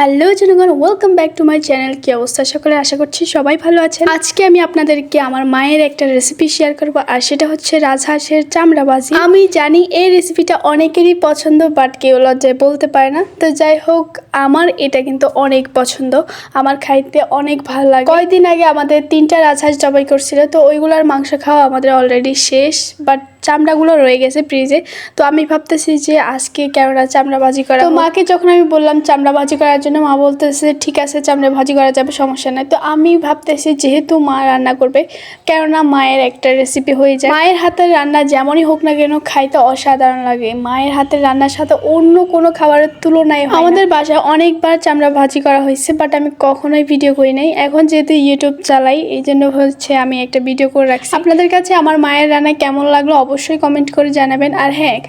Hello জনগণ, welcome back to my channel. কি অবস্থা সকলে? আশা করছি সবাই ভালো আছেন। আজকে আমি আপনাদেরকে আমার মায়ের একটা রেসিপি শেয়ার করব, আর সেটা হচ্ছে রাজহাঁসের চামড়া ভাজি। আমি জানি এই রেসিপিটা অনেকেরই পছন্দ, বাট কেউ লজ্জায় বলতে পারে না। তো যাই হোক, আমার এটা কিন্তু অনেক পছন্দ, আমার খাইতে অনেক ভালো লাগে। কয়েকদিন আগে আমাদের 3টা রাজহাঁস জবাই করছিল, তো ওইগুলোর মাংস খাওয়া আমাদের অলরেডি শেষ, বাট চামড়াগুলো রয়ে গেছে ফ্রিজে। তো আমি ভাবতেছি যে আজকে কেননা চামড়া ভাজি করা। তো মাকে যখন আমি বললাম চামড়া ভাজি করার জন্য, মা বলতেছে ঠিক আছে চামড়া ভাজি করা যাবে, সমস্যা নাই। তো আমি ভাবতেছি যেহেতু মা রান্না করবে, কেননা মায়ের একটা রেসিপি হয়ে যায়। মায়ের হাতের রান্না যেমনই হোক না কেন খাইতে অসাধারণ লাগে। মায়ের হাতের রান্নার সাথে অন্য কোনো খাবারের তুলনায় হয় না। আমাদের বাসায় অনেকবার চামড়া ভাজি করা হয়েছে, বাট আমি কখনোই ভিডিও করি নাই। এখন যেহেতু ইউটিউব চালাই, এই জন্য হচ্ছে আমি একটা ভিডিও করে রাখছি। আপনাদের কাছে আমার মায়ের রান্না কেমন লাগলো অবশ্যই কমেন্ট করে জানাবেন। আর হ্যাঁ,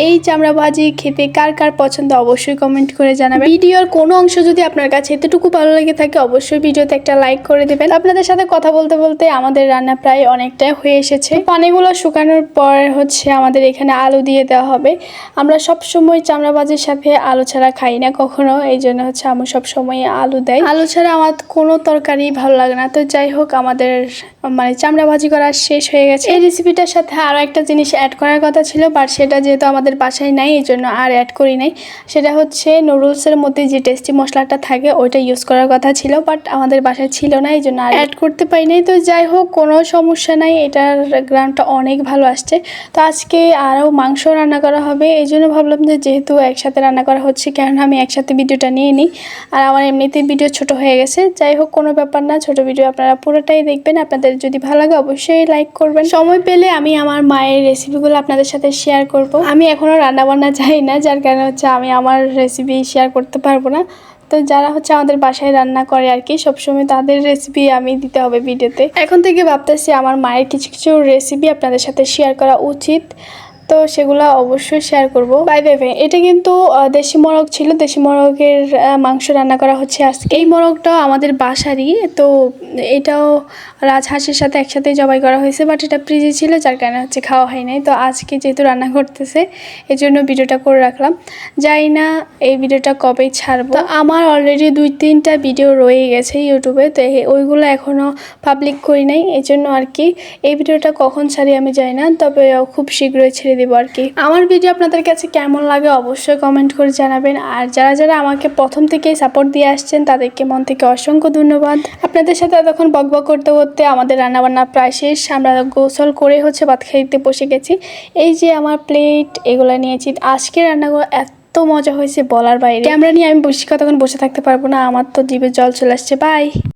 এই চামড়া ভাজি খেতে কার কার পছন্দ অবশ্যই কমেন্ট করে জানাবেন। ভিডিওর কোনো অংশ যদি আপনার কাছে এতটুকু ভালো লেগে থাকে অবশ্যই ভিডিওতে একটা লাইক করে দেবেন। আপনাদের সাথে কথা বলতে বলতে আমাদের রান্না প্রায় অনেকটাই হয়ে এসেছে। পানিগুলো শুকানোর পর হচ্ছে আমাদের এখানে আলু দিয়ে দেওয়া হবে। আমরা সব সময় চামড়া ভাজির সাথে আলু ছাড়া খাই না কখনো, এই জন্য হচ্ছে আমি সব সময় আলু দেয়। আলু ছাড়া আমার কোনো তরকারি ভালো লাগে না। তো যাই হোক, আমাদের চামড়া ভাজি করা শেষ হয়ে গেছে। এই রেসিপিটার সাথে আরও একটা জিনিস অ্যাড করার কথা ছিল, বাট সেটা যেহেতু আমাদের বাসায় নাই এই জন্য আর অ্যাড করি নাই। সেটা হচ্ছে নুডলসের মধ্যে যে টেস্টি মশলাটা থাকে ওইটা ইউজ করার কথা ছিল, বাট আমাদের বাসায় ছিল না, এই জন্য আর অ্যাড করতে পারি নাই। তো যাই হোক, কোনো সমস্যা নাই, এটার গ্রামটা অনেক ভালো আসছে। তো আজকে আরও মাংস রান্না করা হবে, এই জন্য ভাবলাম যে যেহেতু একসাথে রান্না করা হচ্ছে, কেননা আমি একসাথে ভিডিওটা নিয়ে নিই। আর আমার এমনিতেই ভিডিও ছোট হয়ে গেছে। যাই হোক, কোনো ব্যাপার না, ছোট ভিডিও আপনারা পুরোটাই দেখবেন। আপনাদের যদি ভালো লাগে অবশ্যই লাইক করবেন। সময় পেলে আমি আমার মায়ের রেসিপিগুলো আপনাদের সাথে শেয়ার করব। আমি এখনও রান্নাবান্না জানি না, যার কারণে হচ্ছে আমি আমার রেসিপি শেয়ার করতে পারবো না। তো যারা হচ্ছে আমাদের বাসায় রান্না করে আর কি, সবসময় তাদের রেসিপি আমি দিতে হবে ভিডিওতে। এখন থেকে ভাবতেছি আমার মায়ের কিছু কিছু রেসিপি আপনাদের সাথে শেয়ার করা উচিত, তো সেগুলো অবশ্যই শেয়ার করব। বাই দ্য ওয়ে, এটা কিন্তু দেশি মোরগ ছিল, দেশি মোরগের মাংস রান্না করা হচ্ছে আজকে। এই মোরগটাও আমাদের বাসারই, তো এটাও রাজহাঁসের সাথে একসাথে জবাই করা হয়েছে, বাট এটা ফ্রিজে ছিল যার কারণে হচ্ছে খাওয়া হয় নাই। তো আজকে যেহেতু রান্না করতেছে এই জন্য ভিডিওটা করে রাখলাম। জানি না এই ভিডিওটা কবেই ছাড়বো। তো আমার অলরেডি 2-3টা ভিডিও রয়ে গেছে ইউটিউবে, তো ওইগুলো এখনও পাবলিক করি নাই, এই জন্য আর কি এই ভিডিওটা কখন ছাড়ি আমি জানি না, তবে খুব শীঘ্রই ছেড়ে দেবো আর কি। আমার ভিডিও আপনাদের কাছে কেমন লাগে অবশ্যই কমেন্ট করে জানাবেন। আর যারা যারা আমাকে প্রথম থেকেই সাপোর্ট দিয়ে আসছেন তাদেরকে মন থেকে অসংখ্য ধন্যবাদ। আপনাদের সাথে এতক্ষণ বকবক করতে করতে আমাদের রান্নাবান্না প্রায় শেষ। আমরা গোসল করে হচ্ছে ভাত খাইতে বসে গেছি। এই যে আমার প্লেট, এগুলো নিয়েছি। আজকে রান্নাগুলো এত মজা হয়েছে বলার বাইরে। ক্যামেরা নিয়ে আমি বেশি কতক্ষণ বসে থাকতে পারবো না, আমার তো জিভে জল চলে আসছে। বাই।